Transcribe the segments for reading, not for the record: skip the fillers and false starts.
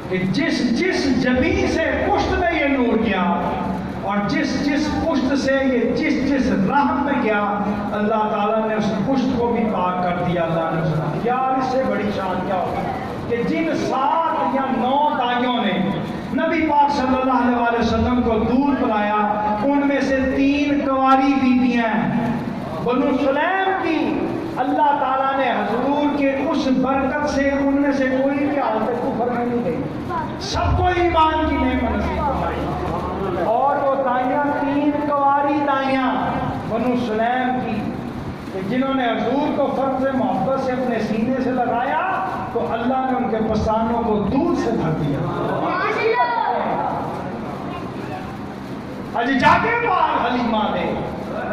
کہ جس جس جبین سے پشت میں یہ نور گیا اور جس جس پشت سے یہ جس جس رحم میں گیا، اللہ تعالیٰ نے اس پشت کو بھی پاک کر دیا۔ اللہ نے سنا یار اس سے بڑی شان کیا ہوگی کہ جن 7 یا 9 دائیوں نے نبی پاک صلی اللہ علیہ وسلم کو دودھ پلایا، ان میں سے 3 کنواری بیویاں ہیں بنو سلیم کی۔ اللہ تعالیٰ نے حضور کے اس برکت سے ان میں سے کوئی بھی حالت کفر میں نہیں گئی، سب کو ایمان کی نعمت نصیب فرمائی۔ اور وہ دائیاں 3 کنواری دائیاں بنو سلیم کی کہ جنہوں نے حضور کو فرض محبت سے اپنے سینے سے لگایا تو اللہ نے ان کے پستانوں کو دودھ سے بھر دیا۔ اج جاگے پاک حلیمہ دے،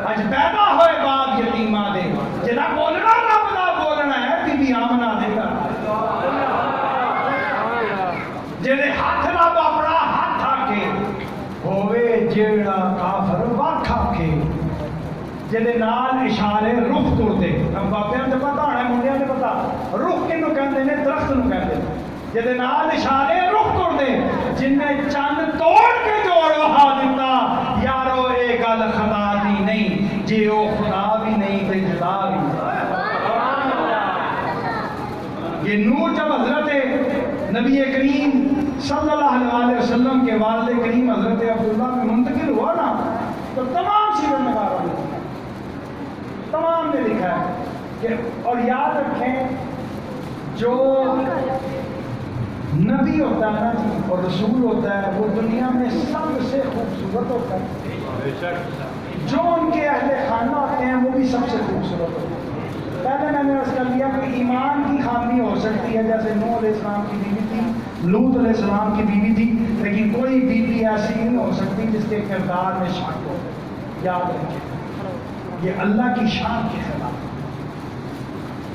اج پیدا ہوئے باپ یتیمہ دے، جنا بولنا رب دا بولنا ہے بی بی آمنہ دے گا، جنہیں ہاتھ رب اپنا ہاتھ آکے ہوئے جیڑا کافر واکھا کے، جنہیں نال اشارے رخ توڑ دے۔ ہم باپیاں نے پتا ہونا ہے، منڈیاں نے پتا رخ کنو کہندے نے، درخت نو کہندے نے، جنہیں نال اشارے رخ توڑ دے، جنہیں چند توڑ کے جوڑ وہا دیتا، یارو اے گل خدا دی نہیں، جے او خدا بھی نہیں تے جدا بھی۔ یہ نور جب حضرت نبی کریم صلی اللہ علیہ وسلم کے والد کریم حضرت عبداللہ میں منتقل ہوا نا، تو تمام سیرت نگاروں نے تمام نے لکھا ہے کہ، اور یاد رکھیں جو نبی ہوتا ہے نا جی اور رسول ہوتا ہے وہ دنیا میں سب سے خوبصورت ہوتا ہے، جو ان کے اہل خانہ ہوتے ہیں وہ بھی سب سے خوبصورت ہوتے ہیں۔ پہلے میں نے عرض کر لیا کہ ایمان کی خامی ہو سکتی ہے، جیسے نوح علیہ السلام کی بیوی تھی، لوط علیہ السلام کی بیوی تھی، لیکن کوئی بیوی ایسی نہیں ہو سکتی جس کے کردار میں شک ہو۔ یاد رکھیں یہ اللہ کی شان کے خلاف۔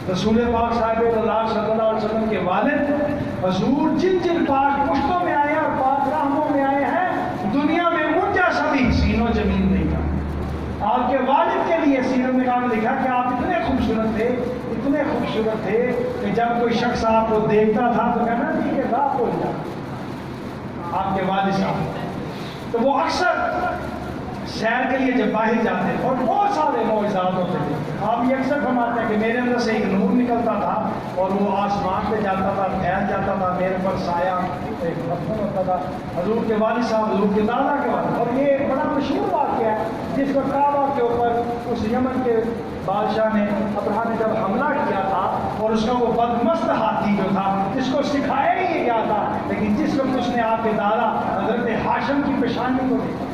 رسول پاک صاحب اللہ صلی اللہ علیہ وسلم کے والد حضور جن جن پاک پشتوں میں آئے اور پاک رحموں میں آئے ہیں، دنیا میں ان جیسا بھی حسین و جمیل نہیں تھا۔ آپ کے والد کے لیے سیرت نگار نے لکھا کہ آپ اتنے خوبصورت تھے، اتنے خوبصورت تھے کہ جب کوئی شخص آپ کو دیکھتا تھا تو کہنا جی کہ راہ ہو جاتا۔ آپ کے والد صاحب تو وہ اکثر سیر کے لیے جب باہر جاتے اور بہت سارے معجزات ہوتے تھے، آپ یہ اکثر فرماتے ہیں کہ میرے اندر سے ایک نور نکلتا تھا اور وہ آسمان پہ جاتا تھا، پھیل جاتا تھا، میرے پر سایہ ایک پتھر ہوتا تھا۔ حضور کے والد صاحب، حضور کے دادا کے والد، اور یہ ایک بڑا مشہور واقعہ ہے جس کو کعبہ کے اوپر اس یمن کے بادشاہ نے، ابرہا نے جب حملہ کیا تھا اور اس کا وہ بدمست ہاتھی جو تھا جس کو سکھایا ہی نہیں گیا تھا، لیکن جس وقت اس نے آپ کے دادا حضرت ہاشم کی پیشانی کو دیکھا،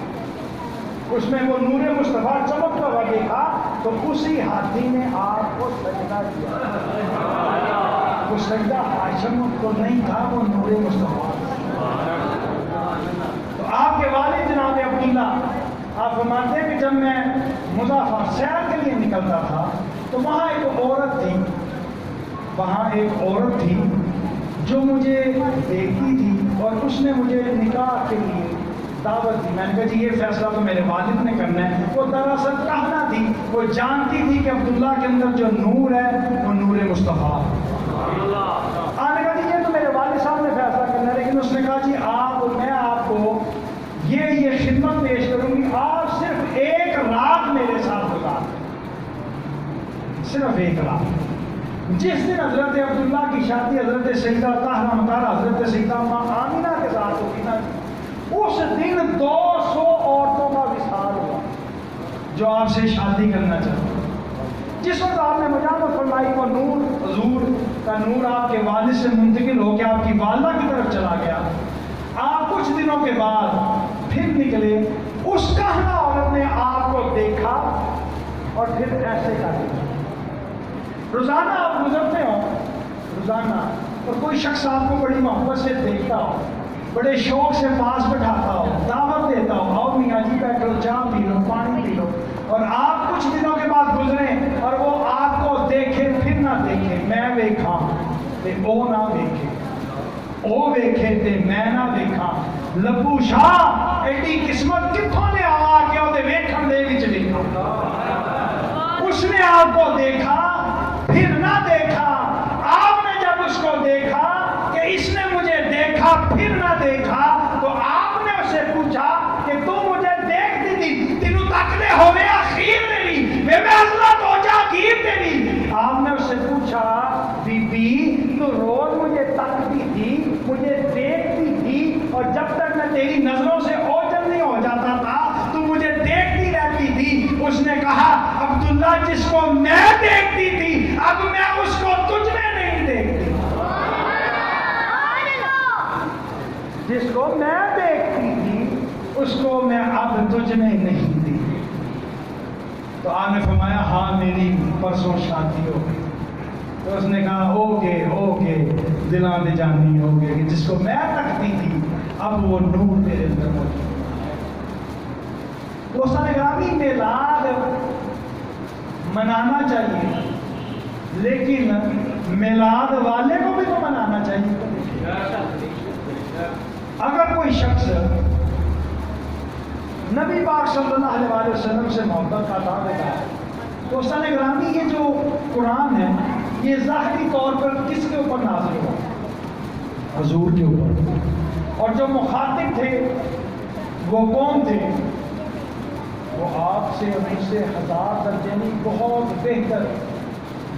اس میں وہ نور مصطفیٰ چمکتا ہوا دیکھا، تو اسی ہاتھی نے آپ کو سجدہ کیا۔ وہ سجدہ ہاشم کو نہیں تھا، وہ نور مصطفیٰ۔ تو آپ کے والد جناب عبداللہ آپ فرماتے ہیں کہ جب میں مظفر سیر کے لیے نکلتا تھا تو وہاں ایک عورت تھی جو مجھے دیکھتی تھی اور اس نے مجھے نکاح کے لیے دعوت دی۔ میں نے کہا جی یہ فیصلہ تو میرے والد نے کرنا ہے۔ وہ دراصل کہنا تھی، وہ جانتی تھی کہ عبداللہ کے اندر جو نور ہے وہ نور مصطفیٰ۔ آپ نے کہا جی یہ تو میرے والد صاحب نے فیصلہ کرنا ہے، لیکن اس نے کہا جی میں آپ کو یہ خدمت پیش کروں گی، آپ صرف 1 رات میرے ساتھ گزار دیں، صرف 1 رات۔ جس دن حضرت عبداللہ کی شادی حضرت سیدہ طاہرہ مطہرہ حضرت سیدہ آمنہ کے ساتھ ہوگی نا، اس دن 200 عورتوں کا وصال ہوا جو آپ سے شادی کرنا چاہتے ہیں۔ جس وقت آپ نے مجاہدت فرمائی وہ نور، حضور کا نور آپ کے والد سے منتقل ہو کے آپ کی والدہ کی طرف چلا گیا۔ آپ کچھ دنوں کے بعد پھر نکلے، اس کہنا عورت نے آپ کو دیکھا اور پھر ایسے کر دیا۔ روزانہ آپ گزرتے ہو روزانہ اور کوئی شخص آپ کو بڑی محبت سے دیکھتا ہو، بڑے شوق سے پاس بٹھاتا ہو، دعوت دیتا ہو، آؤ میاں جی بیٹھ لو، چائے پی لو، پانی پی لو، اور آپ کچھ دنوں کے بعد گزریں اور وہ آپ کو دیکھے پھر نہ دیکھے، میں ویکھاں تے او نہ ویکھے، او ویکھے تے میں نہ ویکھاں، لبو شاہ ایڈی قسمت کتھوں نے آ کے وہ ویکھن دے وچ ویکھا۔ اس نے آپ کو دیکھا پھر نہ دیکھا، آپ نے جب اس کو دیکھا کہ اس نے مجھے دیکھا پھر اللہ جس کو میں دیکھتی تھی اب میں اس کو تجھ میں نہیں دیکھتی، جس کو میں دیکھتی تھی اس کو میں اب تجھ میں نہیں دیکھتی۔ تو آپ نے فرمایا ہاں میری پرسوں شادی ہو گئی۔ تو اس نے کہا اوکے دلاں دے جانی ہو گئے، جس کو میں تکتی تھی اب وہ نور تیرے اندر موجود۔ دوستان گرامی، میلاد منانا چاہیے لیکن میلاد والے کو بھی تو منانا چاہیے۔ اگر کوئی شخص نبی پاک صلی اللہ علیہ وسلم سے محبت کا دعویٰ دیتا ہے، دوستان گرامی یہ جو قرآن ہے یہ ظاہری طور پر کس کے اوپر نازل ہوا؟ حضور کے اوپر، اور جو مخاطب تھے وہ کون تھے؟ وہ آپ سے مجھ سے 1000 درجے نہیں بہت بہتر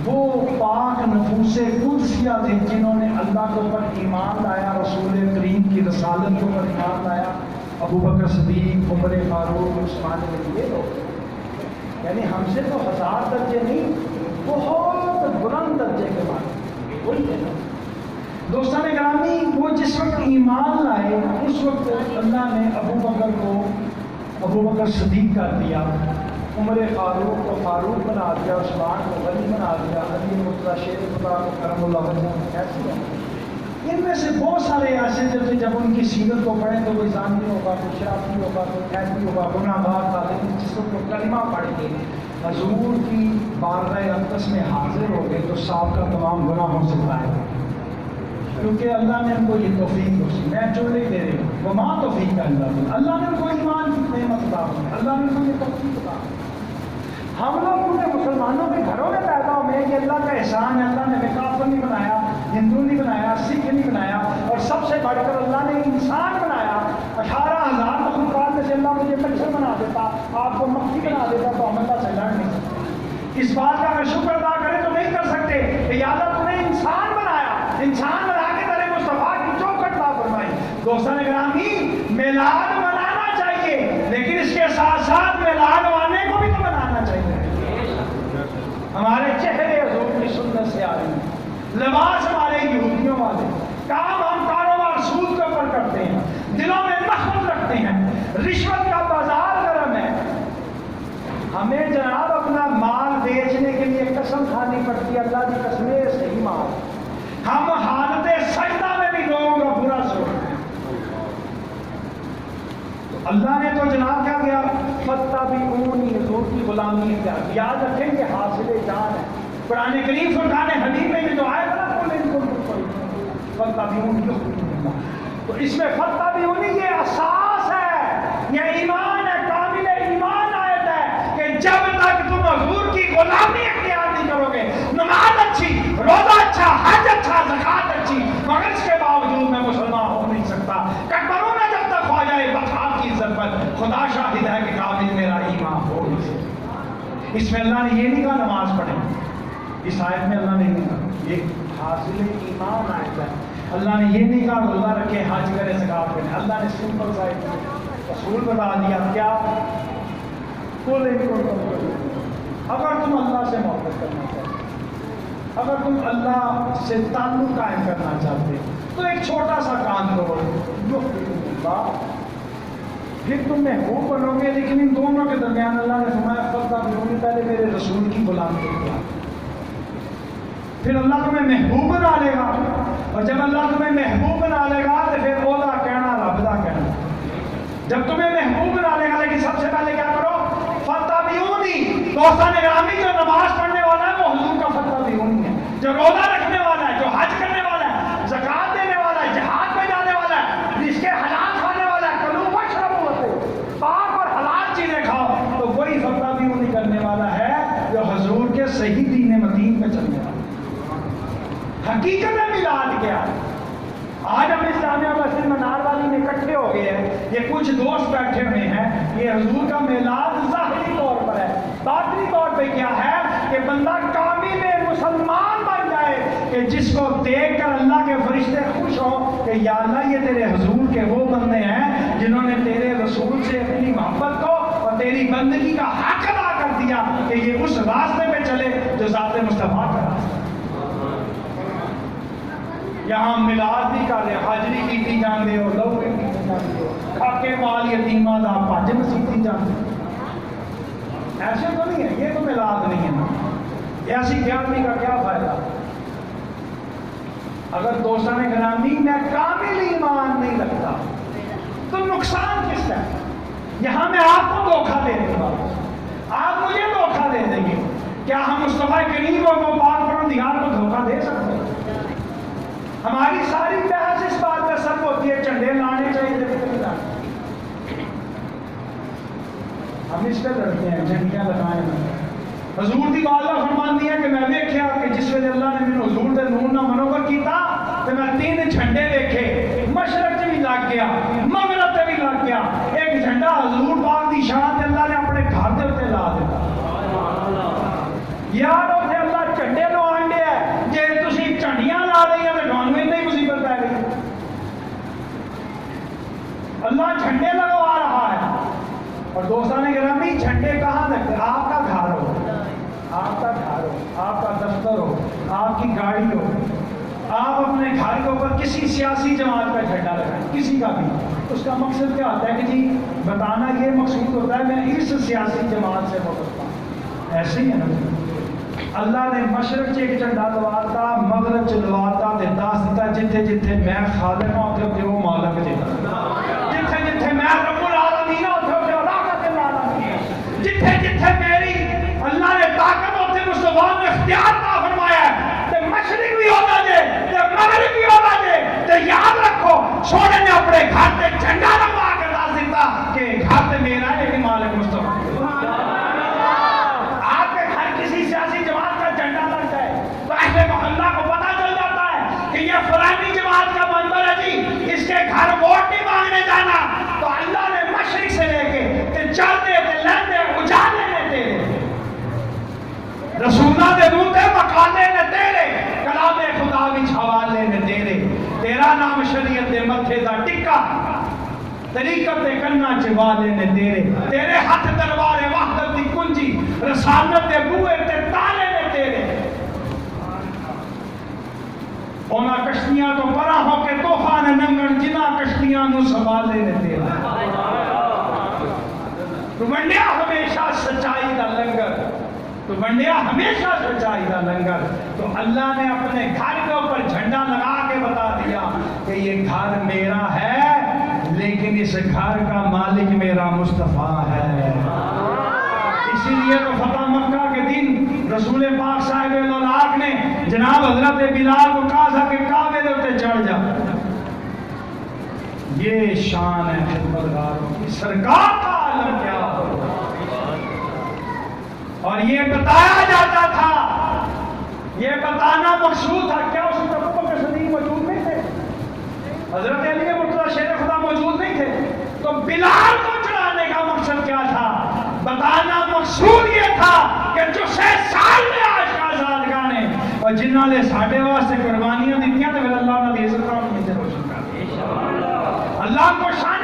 وہ پاک نفوس قدسیہ تھے جنہوں نے اللہ کے اوپر ایمان لایا، رسول کریم کی رسالت کے اوپر ایمان لایا۔ ابو بکر صدیق، عمر فاروق، عثمان غنی، یہ لوگ یعنی ہم سے تو 1000 درجے نہیں بہت بلند درجے کے بعد وہی ہے۔ دوستان گرامی، وہ جس وقت ایمان لائے اس وقت اللہ نے ابو بکر کو ابو بکر صدیق کر دیا، عمر فاروق کو فاروق بنا دیا، عثمان کو غنی بنا دیا، علی مرتضیٰ شیر خدا کو کرم اللہ وجہ ایسے ہیں۔ ان میں سے بہت سارے ایسے تھے جب ان کی سیرت کو پڑھیں تو کوئی زانی ہوگا، کوئی شرابی ہوگا، کوئی قیدی ہوگا، گناہ گار تھا، لیکن جس وقت وہ کلمہ پڑھ کے حضور کی بارگاہ اقدس میں حاضر ہو گئے تو صاحب کا تمام گناہوں سے ظاہر ہو گئے، کیونکہ اللہ نے ان کو یہ توفیق بخشی۔ میں جو نہیں دے رہی ہوں وہ ماں توفیق کا اللہ نے ان کو ایمان کی نعمت عطا کی، اللہ نے ان کو یہ توفیق عطا کی۔ ہم لوگ پورے مسلمانوں کے گھروں میں پیدا ہوئے، یہ اللہ کا احسان ہے۔ اللہ نے کافر نہیں بنایا، ہندو نہیں بنایا، سکھ نہیں بنایا، اور سب سے بڑھ کر اللہ نے انسان بنایا۔ 18,000 مخلوقات میں سے اللہ مجھے مچھر بنا دیتا، آپ کو مکھی بنا دیتا تو ہم اللہ سے لڑ نہیں سکتے۔ اس بات کا اگر شکر ادا کریں تو نہیں کر سکتے کہ یا اللہ تم نے انسان بنایا، انسان بنا کے تیرے مصطفیٰ کی چوکھٹ عطا فرمائی۔ دوستان گرامی، میلاد منانا چاہیے لیکن اس کے ساتھ ساتھ میلاد والے کو بھی تو منانا چاہیے۔ ہمارے چہرے حضور کی سنت سے آ رہی ہیں، لباس ہمارے یہودیوں والے، کام ہم کاروبار سود کے اوپر کرتے ہیں، دلوں میں نفرت رکھتے ہیں، رشوت کا بازار گرم ہے۔ ہمیں جناب اپنا مال بیچنے کے لیے قسم کھانی پڑتی ہے، اللہ کی قسم صحیح مال۔ ہم حالت سجدہ میں بھی لوگوں کا برا سوچتے ہیں۔ اللہ نے تو جناب کیا کیا؟ فَاتَّبِعُونِی، حضور کی غلامی اختیار کی۔ یاد رکھیں کہ حاصل جان ہے۔ قرآن کریم فرقان حمید میں یہ جو آئے نا تو اس میں فَاتَّبِعُونِی یہ اساس ہے، یہ ایمان ہے، کامل ایمان آیت ہے کہ جب تک تم حضور کی غلامی اختیار نہیں کرو گے، نماز اچھی، روزہ اچھا، حج اچھا، زکات اچھی، مگر اس کے باوجود میں مسلمان ہو نہیں سکتا۔ کروں میں جب تک ہو جائے بخار کی عزت پر خدا شاہد ہے کہ کامل میرا ایمان ہو نہیں سکتا۔ اس میں اللہ نے یہ نہیں کہا نماز پڑھیں، اس آیت میں اللہ نے نہیں کہا، یہ حاصل ایمان آیت ہے۔ اللہ نے یہ نہیں کہا روزہ رکھے، حج کرے، زکات کرے۔ اللہ نے سمپل سا رسول بتا دیا کیا؟ اگر تم اللہ سے محبت کرنا چاہتے، اگر تم اللہ سے تعلق قائم کرنا چاہتے تو ایک چھوٹا سا کام کرو، پھر تم محبوب بنو گے۔ لیکن ان دونوں کے درمیان اللہ نے فرمایا فَاتَّبِعُونِی، پہلے میرے رسول کی غلامی کیا، پھر اللہ تمہیں محبوب بنا لے گا، اور جب اللہ تمہیں محبوب بنا لے گا تو پھر اولا کہنا رب دا کہنا۔ جب تمہیں محبوب بنا لے گا، لیکن سب سے پہلے کیا کرو؟ فَاتَّبِعُونِی۔ دوستان گرامی، جو نماز پڑھنے والا ہے وہ حضور کا فَاتَّبِعُونِی ہے، جو روزہ رکھنے والا ہے، جو حج کرنے والا ہے، زکات دینے والا ہے، جہاد میں جانے والا ہے، جس کے حلال کھانے والا ہے، کلوا واشربوا، پاک اور حلال چیزیں کھاؤ، تو وہی فَاتَّبِعُونِی کرنے والا ہے جو حضور کے صحیح دین مدین میں چلنے والا ہے۔ حقیقت میں میلاد کیا ہے؟ آج ہم اس جامعہ مسجد منار والی میں اکٹھے ہو گئے ہیں، یہ کچھ دوست بیٹھے ہوئے ہیں، یہ حضور کا میلاد ظاہری طور پر ہے، باطنی طور پہ کیا ہے کہ بندہ کامل مسلمان بن جائے کہ جس کو دیکھ کر اللہ کے فرشتے خوش ہوں کہ یا اللہ یہ تیرے حضور کے وہ بندے ہیں جنہوں نے تیرے رسول سے اپنی محبت کو اور تیری بندگی کا حق ادا کر دیا کہ یہ اس راستے پہ چلے جو ذات مصطفیٰ کا راستہ ہے۔ یہاں میلاد بھی کر رہے، حاضری کی جاندے ہو، لو بھی کی جاندے ہو، کھاکے مال یتیمہ دا پاج مسیتی جاندے ہو۔ ایسے تو نہیں ہے، یہ تو میلاد نہیں ہے نا، ایسی گیارہویں کا کیا فائدہ؟ اگر دوستان گرامی میں کامل ایمان نہیں رکھتا تو نقصان کس کا ہے؟ یہاں میں آپ کو دھوکہ دے دوں گا، آپ مجھے دھوکہ دے دیں گے، کیا ہم مصطفیٰ کریم اور پاک پروردگار کو دھوکہ دے سکتے ہیں؟ ہماری ساری بحث اس بات کا سب ہوتی ہے جھنڈے لانے چاہیے، ہم اس پہ لڑتے ہیں جھنڈیاں لگائیں۔ حضور دی والا فرماندی ہے کہ میں دیکھا کہ جس ویلے اللہ نے مینوں حضور دے نور نہ منور کیتا تے میں 3 جھنڈے دیکھے، مشرق سے بھی لگ گیا، مغرب سے بھی لگ گیا، ایک جھنڈا حضور پاک دی شان تے اللہ نے اپنے گھر دے اوتے لا دتا۔ یار اوتھے اللہ جھنڈے نو آنڈے ہے، جے تسی جھنڈیاں لا رہی ہیں تے تھانوں اتنی مصیبت پے گئی۔ اللہ جھنڈے لگوا رہا ہے۔ اور دوستان گرامی جھنڈے کہاں لگتے؟ آپ کا گھر ہو، آپ کا گھر ہو، آپ کا دفتر ہو، آپ کی گاڑی ہو، آپ اپنے گھر کے اوپر کسی سیاسی جماعت کا جھنڈا لگائیں، کسی کا بھی، اس کا مقصد کیا ہوتا ہے کہ جی بتانا یہ مقصود ہوتا ہے میں اس سیاسی جماعت سے وابستہ ہوں۔ ایسے ہی ہے نا، اللہ نے مشرق سے ایک جھنڈا لواتا، مغرب سے لواتا تے دس دیتا جتھے جتھے میں خالق ہوں اتھے وہ مالک جیتا، جتھے جتھے میں رب العالمین ہوں اتھے راحت العالمین، جتھے جتھے میری اللہ نے طاقت اتھے مصطفیٰ نے اختیار عطا فرمایا ہے، تے مشرق بھی ہونا جے تے مغرب بھی ہونا جے، تے یاد رکھو سونے نے اپنے گھر تے جھنڈا لگوا کے دس دیتا کہ گھر تے میرا ہے لیکن مالک مصطفیٰ۔ محلہ کو پتا چل جاتا ہے کہ یہ فلانی جماعت کا منبر ہے جی، اس کے گھر ووٹ نہیں مانگنے جانا، تو اللہ نے مشرق سے لے کے تے چلتے تے لیندے اجالے نے تیرے، رسولہ دے روتے مقالے نے تیرے، کلام خدا وچ حوالے نے تیرے، تیرا نام شریعت دے متھے دا ٹکا، طریقت دے کنا چوالے نے تیرے، تیرے ہاتھ دربار وحدت دی کنجی، رسالت دے بوئے تے تالے نے تیرے۔ اونا کشتیاں تو پرا ہو کے طوفان ننگن جنا کشتیاں نو سنبھالے نے تیرا۔ تو ونڈیا ہمیشہ سچائی دا لنگر، تو ونڈیا ہمیشہ سچائی دا لنگر۔ تو اللہ نے اپنے گھر کے اوپر جھنڈا لگا کے بتا دیا کہ یہ گھر میرا ہے لیکن اس گھر کا مالک میرا مصطفیٰ ہے۔ اسی لیے تو فتح مکہ کے دن رسول پاک صاحب اللہ نے جناب حضرت بلال کو کہا تھا کہ کعبے دے اوپر چڑھ جا۔ یہ شان ہے خدمتگاروں کی، سرکار کا عالم کیا ہو۔ اور یہ بتایا جاتا تھا، یہ بتانا مقصود تھا، کیا اس وقت ابو بکر صدیق موجود نہیں تھے؟ حضرت علی مرتضیٰ شیر خدا موجود نہیں تھے؟ تو بلال کو چڑھانے کا مقصد کیا تھا؟ بتانا مقصود یہ تھا کہ جو 6 سال میں آج کا آزادگاہ نے اور جنہوں نے ساڑھے واسطے قربانیاں دیتیاں تو پھر اللہ نے عزت کا نہیں روشن کر دیا۔ اللہ کو شان